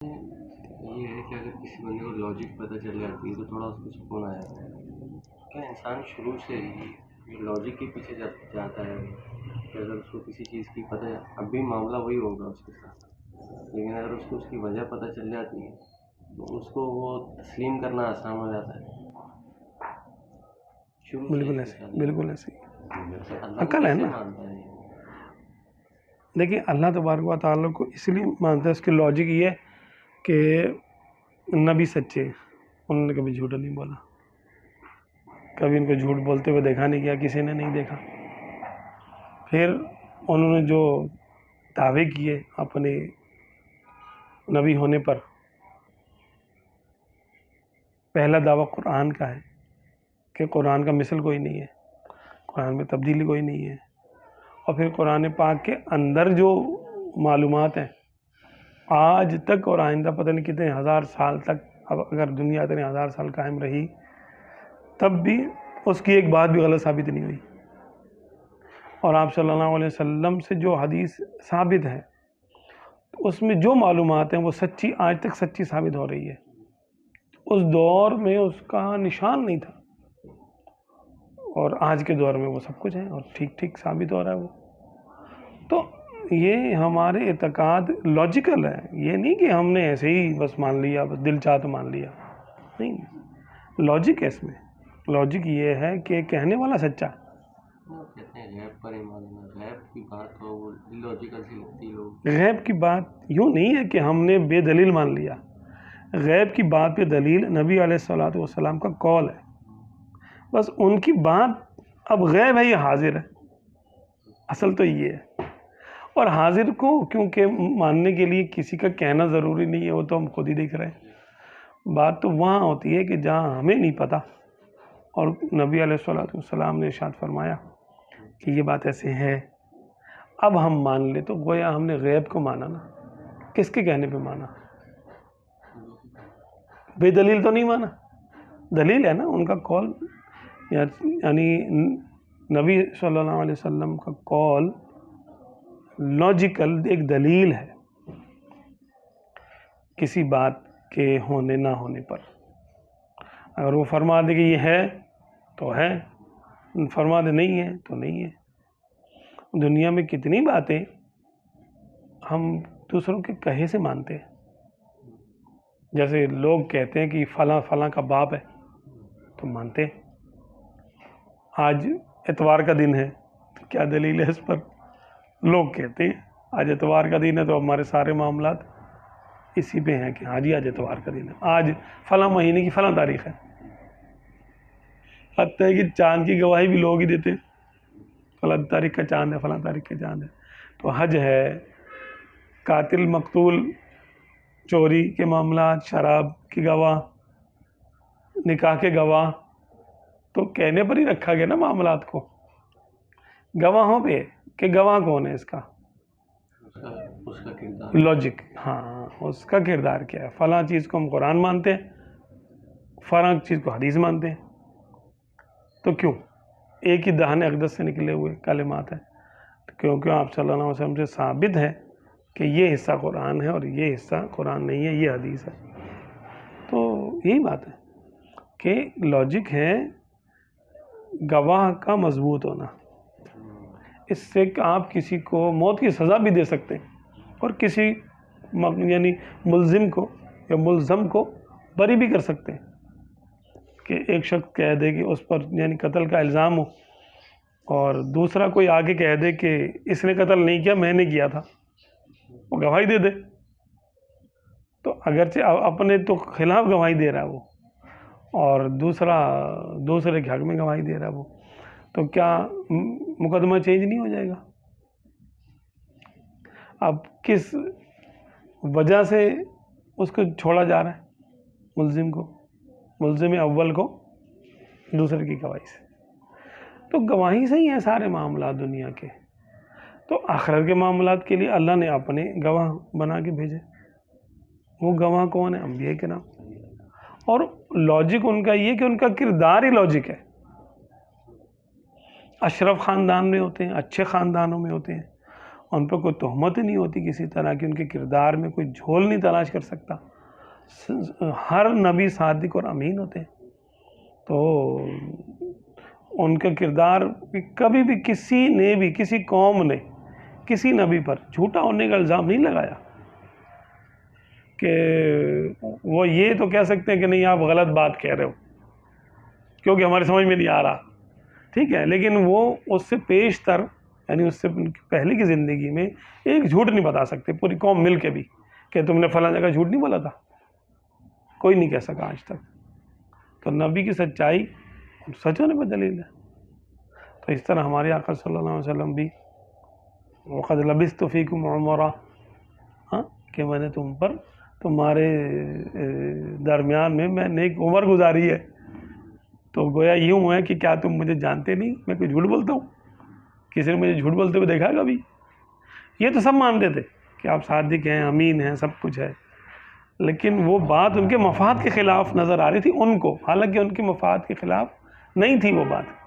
یہ ہے کہ اگر کسی بندے کو لاجک پتہ چل جاتی ہے تو تھوڑا اس کو سکون آ جاتا ہے. کیا انسان شروع سے ہی لاجک کے پیچھے جاتا ہے کہ اگر اس کو کسی چیز کی پتہ ہے اب بھی معاملہ وہی ہوگا اس کے ساتھ، لیکن اگر اس کو اس کی وجہ پتہ چل جاتی ہے تو اس کو وہ تسلیم کرنا آسان ہو جاتا ہے. شروع سے بالکل اس کے ایسے ساتھ بالکل ایسے اللہ کو عقل ہے کیسے نا. مانتا ہے یہ؟ دیکھیے اللہ تبارک و تعالیٰ کو اس لیے مانتا ہے، اس کی لاجک یہ ہے کہ نبی سچے ہیں، انہوں نے کبھی جھوٹ نہیں بولا، کبھی ان کو جھوٹ بولتے ہوئے دیکھا نہیں گیا، کسی نے نہیں دیکھا. پھر انہوں نے جو دعوے کیے اپنے نبی ہونے پر، پہلا دعویٰ قرآن کا ہے کہ قرآن کا مثل کوئی نہیں ہے، قرآن میں تبدیلی کوئی نہیں ہے. اور پھر قرآن پاک کے اندر جو معلومات ہیں آج تک اور آئندہ پتہ نہیں کتنے ہزار سال تک، اب اگر دنیا اتنے ہزار سال قائم رہی تب بھی اس کی ایک بات بھی غلط ثابت نہیں ہوئی. اور آپ صلی اللہ علیہ وسلم سے جو حدیث ثابت ہے اس میں جو معلومات ہیں وہ سچی، آج تک سچی ثابت ہو رہی ہے. اس دور میں اس کا نشان نہیں تھا، اور آج کے دور میں وہ سب کچھ ہے اور ٹھیک ٹھیک ثابت ہو رہا ہے وہ. تو یہ ہمارے اعتقاد لاجیکل ہے، یہ نہیں کہ ہم نے ایسے ہی بس مان لیا، بس دل چاہ تو مان لیا، نہیں. لاجک ہے اس میں. لاجک یہ ہے کہ کہنے والا سچا ہے. وہ کہتے ہیں غیب پر ایمان لانا، غیب کی بات ہو وہ لاجیکل سی لگتی ہے لوگ. غیب کی بات یوں نہیں ہے کہ ہم نے بے دلیل مان لیا. غیب کی بات پہ دلیل نبی علیہ الصلوۃ والسلام کا قول ہے، بس ان کی بات اب غیب ہے، یہ حاضر ہے. اصل تو یہ ہے. اور حاضر کو کیونکہ ماننے کے لیے کسی کا کہنا ضروری نہیں ہے، وہ تو ہم خود ہی دیکھ رہے ہیں. بات تو وہاں ہوتی ہے کہ جہاں ہمیں نہیں پتہ اور نبی علیہ الصلوۃ والسلام نے ارشاد فرمایا کہ یہ بات ایسے ہے، اب ہم مان لیں تو گویا ہم نے غیب کو مانا نا. کس کے کہنے پہ مانا؟ بے دلیل تو نہیں مانا. دلیل ہے نا ان کا قول، یعنی نبی صلی اللہ علیہ وسلم کا قول لاجیکل ایک دلیل ہے کسی بات کے ہونے نہ ہونے پر. اگر وہ فرما دے کہ یہ ہے تو ہے، فرما دے نہیں ہے تو نہیں ہے. دنیا میں کتنی باتیں ہم دوسروں کے کہے سے مانتے ہیں. جیسے لوگ کہتے ہیں کہ فلاں فلاں کا باپ ہے تو مانتے ہیں. آج اتوار کا دن ہے، کیا دلیل ہے اس پر؟ لوگ کہتے ہیں آج اتوار کا دن ہے تو ہمارے سارے معاملات اسی پہ ہیں کہ ہاں جی آج اتوار کا دن ہے، آج فلاں مہینے کی فلاں تاریخ ہے. حتیٰ ہے کہ چاند کی گواہی بھی لوگ ہی دیتے ہیں، فلاں تاریخ کا چاند ہے، فلاں تاریخ کا چاند ہے. تو حج ہے، قاتل مقتول، چوری کے معاملات، شراب کی گواہ، نکاح کے گواہ، تو کہنے پر ہی رکھا گیا نا معاملات کو، گواہوں پہ کہ گواہ کون ہے اس کا. اس کا کردار لاجک، ہاں اس کا کردار کیا ہے. فلاں چیز کو ہم قرآن مانتے ہیں، فلاں چیز کو حدیث مانتے ہیں. تو کیوں؟ ایک ہی دہان اقدس سے نکلے ہوئے کلمات ہیں. کیونکہ آپ صلی اللہ علیہ وسلم سے ثابت ہے کہ یہ حصہ قرآن ہے اور یہ حصہ قرآن نہیں ہے، یہ حدیث ہے. تو یہی بات ہے کہ لاجک ہے گواہ کا مضبوط ہونا. اس سے کہ آپ کسی کو موت کی سزا بھی دے سکتے ہیں اور کسی یعنی ملزم کو یا ملزم کو بری بھی کر سکتے ہیں. کہ ایک شخص کہہ دے کہ اس پر یعنی قتل کا الزام ہو اور دوسرا کوئی آگے کہہ دے کہ اس نے قتل نہیں کیا، میں نے کیا تھا، وہ گواہی دے دے. تو اگرچہ اپنے تو خلاف گواہی دے رہا ہے وہ، اور دوسرے کے حق میں گواہی دے رہا ہے وہ، تو کیا مقدمہ چینج نہیں ہو جائے گا؟ اب کس وجہ سے اس کو چھوڑا جا رہا ہے؟ ملزم اول کو دوسرے کی گواہی سے. تو گواہی سے ہی ہیں سارے معاملات دنیا کے. تو آخرت کے معاملات کے لیے اللہ نے اپنے گواہ بنا کے بھیجے. وہ گواہ کون ہے؟ انبیاء کرام. اور لاجک ان کا یہ کہ ان کا کردار ہی لاجک ہے. اشرف خاندان میں ہوتے ہیں، اچھے خاندانوں میں ہوتے ہیں، ان پہ کوئی تہمت ہی نہیں ہوتی کسی طرح کی، ان کے کردار میں کوئی جھول نہیں تلاش کر سکتا. ہر نبی صادق اور امین ہوتے ہیں. تو ان کا کردار کبھی بھی کسی نے بھی، کسی قوم نے کسی نبی پر جھوٹا ہونے کا الزام نہیں لگایا کہ وہ یہ تو کہہ سکتے ہیں کہ نہیں آپ غلط بات کہہ رہے ہو کیونکہ ہمارے سمجھ میں نہیں آ رہا، ٹھیک ہے، لیکن وہ اس سے پیش تر، یعنی اس سے پہلے کی زندگی میں ایک جھوٹ نہیں بتا سکتے پوری قوم مل کے بھی کہ تم نے فلاں جگہ جھوٹ نہیں بولا تھا. کوئی نہیں کہہ سکا آج تک. تو نبی کی سچائی سچ ہونے پہ دلیل ہے. تو اس طرح ہمارے آقا صلی اللہ علیہ وسلم بھی وَقَدْ لَبِثْتُ فِيكُمْ عُمُرًا، ہاں کہ میں نے تم پر، تمہارے درمیان میں نے ایک عمر گزاری ہے. تو گویا یوں ہے کہ کیا تم مجھے جانتے نہیں، میں کوئی جھوٹ بولتا ہوں؟ کسی نے مجھے جھوٹ بولتے ہوئے دیکھا کبھی؟ یہ تو سب مانتے تھے کہ آپ صادق ہیں، امین ہیں، سب کچھ ہے، لیکن وہ بات ان کے مفاد کے خلاف نظر آ رہی تھی ان کو، حالانکہ ان کے مفاد کے خلاف نہیں تھی وہ بات.